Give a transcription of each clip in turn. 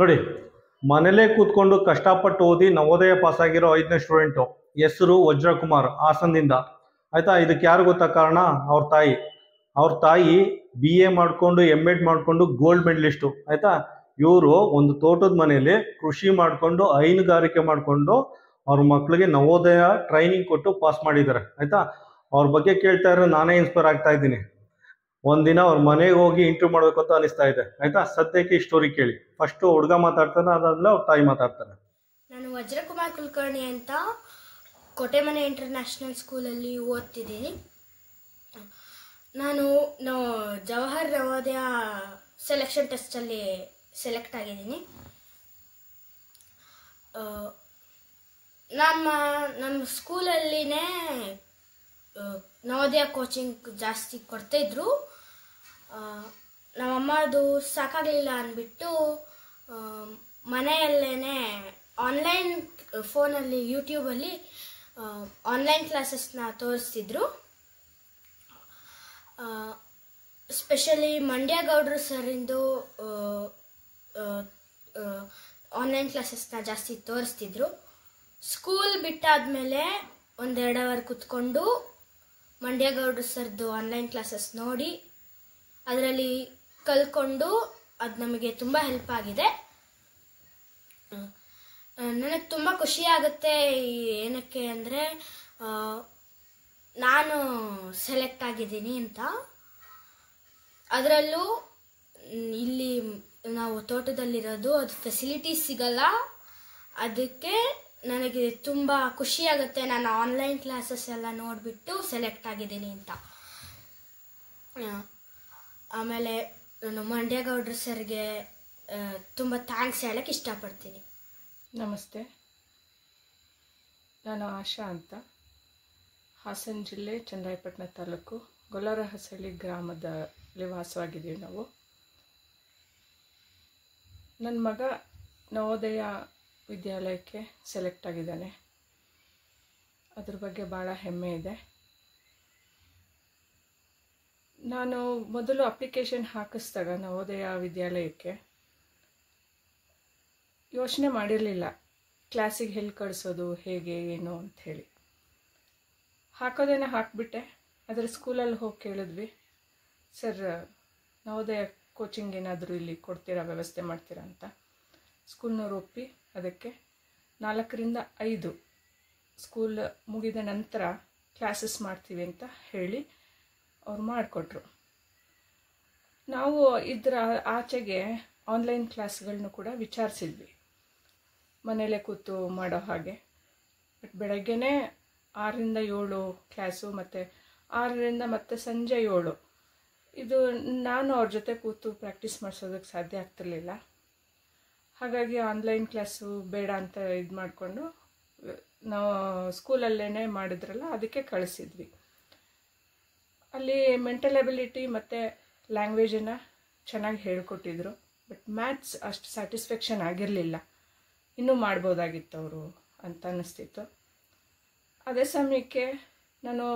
ನೋಡಿ, ಮನೇಲೇ ಕೂತ್ಕೊಂಡು ಕಷ್ಟಪಟ್ಟು ಓದಿ ನವೋದಯ ಪಾಸ್ ಆಗಿರೋ 5ನೇ ಸ್ಟೂಡೆಂಟು. ಹೆಸರು ವಜ್ರಕುಮಾರ್, ಹಾಸನದಿಂದ. ಆಯ್ತಾ, ಇದಕ್ಕೆ ಯಾರು ಗೊತ್ತಾ ಕಾರಣ? ಅವ್ರ ತಾಯಿ BA ಮಾಡ್ಕೊಂಡು MEd ಮಾಡ್ಕೊಂಡು ಗೋಲ್ಡ್ ಮೆಡಲಿಸ್ಟು. ಆಯ್ತಾ, ಇವರು ಒಂದು ತೋಟದ ಮನೆಯಲ್ಲಿ ಕೃಷಿ ಮಾಡ್ಕೊಂಡು ಹೈನುಗಾರಿಕೆ ಮಾಡ್ಕೊಂಡು ಅವ್ರ ಮಕ್ಳಿಗೆ ನವೋದಯ ಟ್ರೈನಿಂಗ್ ಕೊಟ್ಟು ಪಾಸ್ ಮಾಡಿದ್ದಾರೆ. ಆಯ್ತಾ, ಅವ್ರ ಬಗ್ಗೆ ಕೇಳ್ತಾ ಇರೋ ನಾನೇ ಇನ್ಸ್ಪೈರ್ ಆಗ್ತಾ ಇದ್ದೀನಿ. ಒಂದಿನ ಅವ್ರ ಮನೆಗೆ ಹೋಗಿ ಇಂಟರ್ವ್ಯೂ ಮಾಡ್ಬೇಕು ಅಂತ ಅನಿಸ್ತಾ ಇದೆ. ಆಯ್ತಾ, ಸದ್ಯಕ್ಕೆ ಈ ಸ್ಟೋರಿ ಕೇಳಿ. ಫಸ್ಟ್ ಹುಡುಗ ಮಾತಾಡ್ತಾನೆ, ಅದಾದ್ಮೇಲೆ ಅವ್ರ ತಾಯಿ ಮಾತಾಡ್ತಾರೆ. ನಾನು ವಜ್ರಕುಮಾರ್ ಕುಲಕರ್ಣಿ ಅಂತ ಕೋಟೆಮನೆ ಇಂಟರ್ನ್ಯಾಷನಲ್ ಸ್ಕೂಲಲ್ಲಿ ಓದ್ತಿದ್ದೀನಿ. ನಾನು ಜವಾಹರ್ ನವೋದಯ ಸೆಲೆಕ್ಷನ್ ಟೆಸ್ಟಲ್ಲಿ ಸೆಲೆಕ್ಟ್ ಆಗಿದ್ದೀನಿ. ನಮ್ಮ ಸ್ಕೂಲಲ್ಲಿನೇ ನವೋದಯ ಕೋಚಿಂಗ್ ಜಾಸ್ತಿ ಕೊಡ್ತಾಯಿದ್ರು. ನಮ್ಮಮ್ಮ ಅದು ಸಾಕಾಗಲಿಲ್ಲ ಅಂದ್ಬಿಟ್ಟು ಮನೆಯಲ್ಲೇ ಆನ್ಲೈನ್ ಫೋನಲ್ಲಿ ಯೂಟ್ಯೂಬಲ್ಲಿ ಆನ್ಲೈನ್ ಕ್ಲಾಸಸ್ನ ತೋರಿಸ್ತಿದ್ರು. ಸ್ಪೆಷಲಿ ಮಂಡ್ಯ ಗೌಡ್ರು ಸರಿಂದು ಆನ್ಲೈನ್ ಕ್ಲಾಸಸ್ನ ಜಾಸ್ತಿ ತೋರಿಸ್ತಿದ್ರು. ಸ್ಕೂಲ್ ಬಿಟ್ಟಾದಮೇಲೆ 1-2 ಅವರ್ ಕೂತ್ಕೊಂಡು ಮಂಡ್ಯ ಗೌಡ್ರು ಸರ್ದು ಆನ್ಲೈನ್ ಕ್ಲಾಸಸ್ ನೋಡಿ ಅದರಲ್ಲಿ ಕಲ್ತ್ಕೊಂಡು ಅದು ನಮಗೆ ತುಂಬ ಹೆಲ್ಪ್ ಆಗಿದೆ. ನನಗೆ ತುಂಬ ಖುಷಿ ಆಗುತ್ತೆ. ಏನಕ್ಕೆ ಅಂದರೆ ನಾನು ಸೆಲೆಕ್ಟ್ ಆಗಿದ್ದೀನಿ ಅಂತ. ಅದರಲ್ಲೂ ಇಲ್ಲಿ ನಾವು ತೋಟದಲ್ಲಿರೋದು, ಅದು ಫೆಸಿಲಿಟೀಸ್ ಸಿಗಲ್ಲ. ಅದಕ್ಕೆ ನನಗೆ ತುಂಬ ಖುಷಿಯಾಗುತ್ತೆ. ನಾನು ಆನ್ಲೈನ್ ಕ್ಲಾಸಸ್ ಎಲ್ಲ ನೋಡಿಬಿಟ್ಟು ಸೆಲೆಕ್ಟ್ ಆಗಿದ್ದೀನಿ ಅಂತ. ಆಮೇಲೆ ನಾನು ಮಂಡ್ಯ ಗೌಡ್ರ ಸರ್ಗೆ ತುಂಬ ಥ್ಯಾಂಕ್ಸ್ ಹೇಳಕ್ಕೆ ಇಷ್ಟಪಡ್ತೀನಿ. ನಮಸ್ತೆ, ನಾನು ಆಶಾ ಅಂತ, ಹಾಸನ ಜಿಲ್ಲೆ ಚನ್ನರಾಯಪಟ್ಟಣ ತಾಲೂಕು ಗೊಲ್ಲರಹಸಳ್ಳಿ ಗ್ರಾಮದಲ್ಲಿ ವಾಸವಾಗಿದ್ದೀವಿ ನಾವು. ನನ್ನ ಮಗ ನವೋದಯ ವಿದ್ಯಾಲಯಕ್ಕೆ ಸೆಲೆಕ್ಟ್ ಆಗಿದ್ದಾನೆ. ಅದ್ರ ಬಗ್ಗೆ ಭಾಳ ಹೆಮ್ಮೆ ಇದೆ. ನಾನು ಮೊದಲು ಅಪ್ಲಿಕೇಶನ್ ಹಾಕಿಸಿದಾಗ ನವೋದಯ ವಿದ್ಯಾಲಯಕ್ಕೆ ಯೋಚನೆ ಮಾಡಿರಲಿಲ್ಲ ಕ್ಲಾಸಿಗೆ ಎಲ್ಲಿ ಕಳಿಸೋದು, ಹೇಗೆ ಏನು ಅಂಥೇಳಿ. ಹಾಕೋದೇನೆ ಹಾಕಿಬಿಟ್ಟೆ. ಅದರ ಸ್ಕೂಲಲ್ಲಿ ಹೋಗಿ ಕೇಳಿದ್ವಿ, ಸರ್ ನವೋದಯ ಕೋಚಿಂಗ್ ಏನಾದರೂ ಇಲ್ಲಿ ಕೊಡ್ತೀರಾ, ವ್ಯವಸ್ಥೆ ಮಾಡ್ತೀರಾ ಅಂತ. ಸ್ಕೂಲ್ನವ್ರು ಒಪ್ಪಿ ಅದಕ್ಕೆ 4ರಿಂದ 5 ಸ್ಕೂಲ್ ಮುಗಿದ ನಂತರ ಕ್ಲಾಸಸ್ ಮಾಡ್ತೀವಿ ಅಂತ ಹೇಳಿ ಅವ್ರು ಮಾಡಿಕೊಟ್ರು. ನಾವು ಇದರ ಆಚೆಗೆ ಆನ್ಲೈನ್ ಕ್ಲಾಸ್ಗಳನ್ನು ಕೂಡ ವಿಚಾರಿಸಿದ್ವಿ, ಮನೇಲೇ ಕೂತು ಮಾಡೋ ಹಾಗೆ. ಬಟ್ ಬೆಳಗ್ಗೆನೇ 6ರಿಂದ 7 ಕ್ಲಾಸು, ಮತ್ತು 6ರಿಂದ ಮತ್ತೆ ಸಂಜೆ 7. ಇದು ನಾನು ಅವ್ರ ಜೊತೆ ಕೂತು ಪ್ರಾಕ್ಟೀಸ್ ಮಾಡಿಸೋದಕ್ಕೆ ಸಾಧ್ಯ ಆಗ್ತಿರ್ಲಿಲ್ಲ. ಹಾಗಾಗಿ ಆನ್ಲೈನ್ ಕ್ಲಾಸು ಬೇಡ ಅಂತ ಇದು ಮಾಡಿಕೊಂಡು ನಾವು ಸ್ಕೂಲಲ್ಲೇ ಮಾಡಿದ್ರಲ್ಲ ಅದಕ್ಕೆ ಕಳಿಸಿದ್ವಿ. ಅಲ್ಲಿ ಮೆಂಟಲ್ ಎಬಿಲಿಟಿ ಮತ್ತು ಲ್ಯಾಂಗ್ವೇಜನ್ನು ಚೆನ್ನಾಗಿ ಹೇಳ್ಕೊಟ್ಟಿದ್ರು. ಬಟ್ ಮ್ಯಾಥ್ಸ್ ಅಷ್ಟು ಸ್ಯಾಟಿಸ್ಫ್ಯಾಕ್ಷನ್ ಆಗಿರಲಿಲ್ಲ, ಇನ್ನೂ ಮಾಡ್ಬೋದಾಗಿತ್ತು ಅವರು ಅಂತ ಅನ್ನಿಸ್ತಿತ್ತು. ಅದೇ ಸಮಯಕ್ಕೆ ನಾನು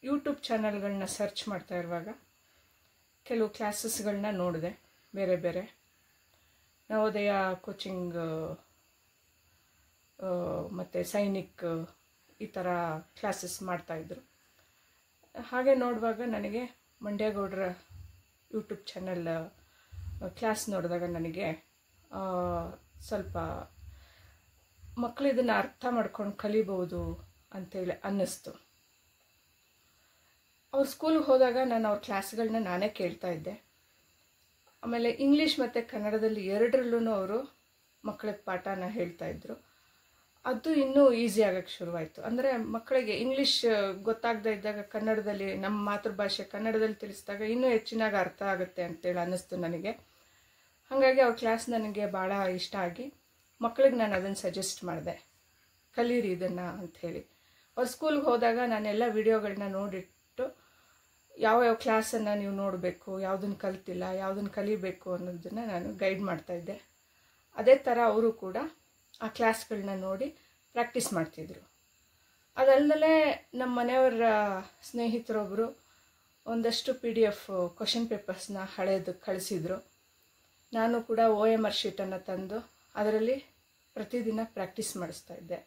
ಯೂಟ್ಯೂಬ್ ಚಾನಲ್ಗಳನ್ನ ಸರ್ಚ್ ಮಾಡ್ತಾ ಇರುವಾಗ ಕೆಲವು ಕ್ಲಾಸಸ್ಗಳನ್ನ ನೋಡಿದೆ. ಬೇರೆ ಬೇರೆ ನವೋದಯ ಕೋಚಿಂಗ್ ಮತ್ತು ಸೈನಿಕ್ ಈ ಥರ ಕ್ಲಾಸಸ್ ಮಾಡ್ತಾಯಿದ್ರು. ಹಾಗೆ ನೋಡುವಾಗ ನನಗೆ ಮಂಡ್ಯ ಗೌಡ್ರ ಯೂಟ್ಯೂಬ್ ಚಾನಲ್ ಕ್ಲಾಸ್ ನೋಡಿದಾಗ ನನಗೆ ಸ್ವಲ್ಪ ಮಕ್ಕಳು ಇದನ್ನು ಅರ್ಥ ಮಾಡ್ಕೊಂಡು ಕಲಿಬೋದು ಅಂಥೇಳಿ ಅನ್ನಿಸ್ತು. ಅವ್ರ ಸ್ಕೂಲ್ಗೆ ಹೋದಾಗ ನಾನು ಅವ್ರ ಕ್ಲಾಸ್ಗಳನ್ನ ನಾನೇ ಕೇಳ್ತಾ ಇದ್ದೆ. ಆಮೇಲೆ ಇಂಗ್ಲೀಷ್ ಮತ್ತು ಕನ್ನಡದಲ್ಲಿ ಎರಡರಲ್ಲೂ ಅವರು ಮಕ್ಕಳಿಗೆ ಪಾಠನ ಹೇಳ್ತಾಯಿದ್ರು. ಅದು ಇನ್ನೂ ಈಸಿ ಆಗೋಕ್ಕೆ ಶುರುವಾಯಿತು. ಅಂದರೆ ಮಕ್ಕಳಿಗೆ ಇಂಗ್ಲೀಷ್ ಗೊತ್ತಾಗದೇ ಇದ್ದಾಗ ಕನ್ನಡದಲ್ಲಿ, ನಮ್ಮ ಮಾತೃಭಾಷೆ ಕನ್ನಡದಲ್ಲಿ ತಿಳಿಸಿದಾಗ ಇನ್ನೂ ಹೆಚ್ಚಿನಾಗಿ ಅರ್ಥ ಆಗುತ್ತೆ ಅಂತೇಳಿ ಅನ್ನಿಸ್ತು ನನಗೆ. ಹಾಗಾಗಿ ಅವ್ರ ಕ್ಲಾಸ್ ನನಗೆ ಭಾಳ ಇಷ್ಟ ಆಗಿ ಮಕ್ಕಳಿಗೆ ನಾನು ಅದನ್ನು ಸಜೆಸ್ಟ್ ಮಾಡಿದೆ, ಕಲೀರಿ ಇದನ್ನು ಅಂಥೇಳಿ. ಅವ್ರ ಸ್ಕೂಲ್ಗೆ ಹೋದಾಗ ನಾನೆಲ್ಲ ವಿಡಿಯೋಗಳನ್ನ ನೋಡಿಟ್ಟು ಯಾವ ಕ್ಲಾಸನ್ನು ನೀವು ನೋಡಬೇಕು, ಯಾವುದನ್ನು ಕಲ್ತಿಲ್ಲ, ಯಾವುದನ್ನು ಕಲಿಬೇಕು ಅನ್ನೋದನ್ನು ನಾನು ಗೈಡ್ ಮಾಡ್ತಾಯಿದ್ದೆ. ಅದೇ ಥರ ಅವರು ಕೂಡ ಆ ಕ್ಲಾಸ್ಗಳನ್ನ ನೋಡಿ ಪ್ರಾಕ್ಟೀಸ್ ಮಾಡ್ತಿದ್ರು. ಅದಲ್ಲದೆ ನಮ್ಮ ಮನೆಯವರ ಸ್ನೇಹಿತರೊಬ್ಬರು ಒಂದಷ್ಟು PDF ಕ್ವಶನ್ ಪೇಪರ್ಸ್ನ ಹಳೇದು ಕಳಿಸಿದ್ರು. ನಾನು ಕೂಡ OMR ಶೀಟನ್ನು ತಂದು ಅದರಲ್ಲಿ ಪ್ರತಿದಿನ ಪ್ರಾಕ್ಟೀಸ್ ಮಾಡಿಸ್ತಾ ಇದ್ದೆ.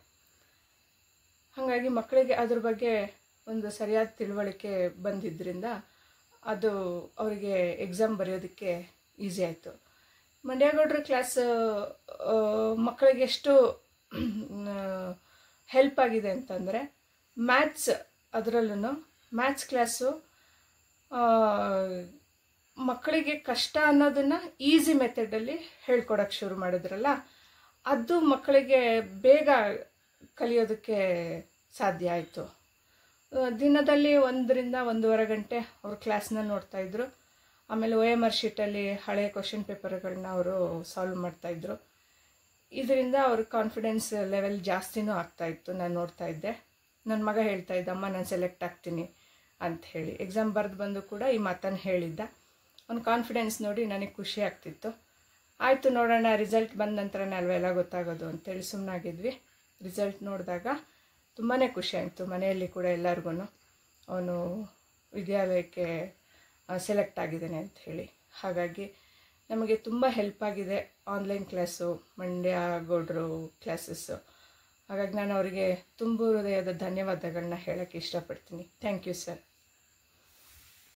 ಹಾಗಾಗಿ ಮಕ್ಕಳಿಗೆ ಅದ್ರ ಬಗ್ಗೆ ಒಂದು ಸರಿಯಾದ ತಿಳುವಳಿಕೆ ಬಂದಿದ್ದರಿಂದ ಅದು ಅವರಿಗೆ ಎಕ್ಸಾಮ್ ಬರೆಯೋದಕ್ಕೆ ಈಸಿ ಆಯಿತು. ಮಂಡ್ಯಗೌಡ್ರ ಕ್ಲಾಸ್ ಮಕ್ಕಳಿಗೆ ಎಷ್ಟು ಹೆಲ್ಪ್ ಆಗಿದೆ ಅಂತಂದರೆ, ಮ್ಯಾಥ್ಸ್ ಅದರಲ್ಲೂ ಮ್ಯಾಥ್ಸ್ ಕ್ಲಾಸು ಮಕ್ಕಳಿಗೆ ಕಷ್ಟ ಅನ್ನೋದನ್ನು ಈಸಿ ಮೆಥಡಲ್ಲಿ ಹೇಳ್ಕೊಡೋಕ್ಕೆ ಶುರು ಮಾಡಿದ್ರಲ್ಲ, ಅದು ಮಕ್ಕಳಿಗೆ ಬೇಗ ಕಲಿಯೋದಕ್ಕೆ ಸಾಧ್ಯ ಆಯಿತು. ದಿನದಲ್ಲಿ 1 ರಿಂದ 1.5 ಗಂಟೆ ಅವರು ಕ್ಲಾಸ್ನ ನೋಡ್ತಾಯಿದ್ರು. ಆಮೇಲೆ OMR ಶೀಟಲ್ಲಿ ಹಳೆಯ ಕ್ವಶನ್ ಪೇಪರ್ಗಳನ್ನ ಅವರು ಸಾಲ್ವ್ ಮಾಡ್ತಾಯಿದ್ರು. ಇದರಿಂದ ಅವ್ರ ಕಾನ್ಫಿಡೆನ್ಸ್ ಲೆವೆಲ್ ಜಾಸ್ತಿನೂ ಆಗ್ತಾಯಿತ್ತು. ನಾನು ನೋಡ್ತಾ ಇದ್ದೆ. ನನ್ನ ಮಗ ಹೇಳ್ತಾ ಇದ್ದ, ಅಮ್ಮ ನಾನು ಸೆಲೆಕ್ಟ್ ಆಗ್ತೀನಿ ಅಂತ ಹೇಳಿ. ಎಕ್ಸಾಮ್ ಬರೆದು ಬಂದು ಕೂಡ ಈ ಮಾತನ್ನು ಹೇಳಿದ್ದ. ಅವ್ನ ಕಾನ್ಫಿಡೆನ್ಸ್ ನೋಡಿ ನನಗೆ ಖುಷಿ ಆಗ್ತಿತ್ತು. ಆಯಿತು ನೋಡೋಣ, ರಿಸಲ್ಟ್ ಬಂದ ನಂತರನೇ ಅಲ್ವೆಲ್ಲ ಗೊತ್ತಾಗೋದು ಅಂತೇಳಿ ಸುಮ್ಮನಾಗಿದ್ವಿ. ರಿಸಲ್ಟ್ ನೋಡಿದಾಗ ತುಂಬಾ ಖುಷಿ ಆಯಿತು. ಮನೆಯಲ್ಲಿ ಕೂಡ ಎಲ್ಲರಿಗೂ ಅವನು ವಿದ್ಯಾಲಯಕ್ಕೆ ಸೆಲೆಕ್ಟ್ ಆಗಿದ್ದಾನೆ ಅಂತ ಹೇಳಿ. ಹಾಗಾಗಿ ನಮಗೆ ತುಂಬ ಹೆಲ್ಪ್ ಆಗಿದೆ ಆನ್ಲೈನ್ ಕ್ಲಾಸು, ಮಂಡ್ಯ ಗೌಡ್ರು ಕ್ಲಾಸಸ್ಸು. ಹಾಗಾಗಿ ನಾನು ಅವರಿಗೆ ತುಂಬ ಹೃದಯದ ಧನ್ಯವಾದಗಳನ್ನ ಹೇಳೋಕ್ಕೆ ಇಷ್ಟಪಡ್ತೀನಿ. Thank you sir.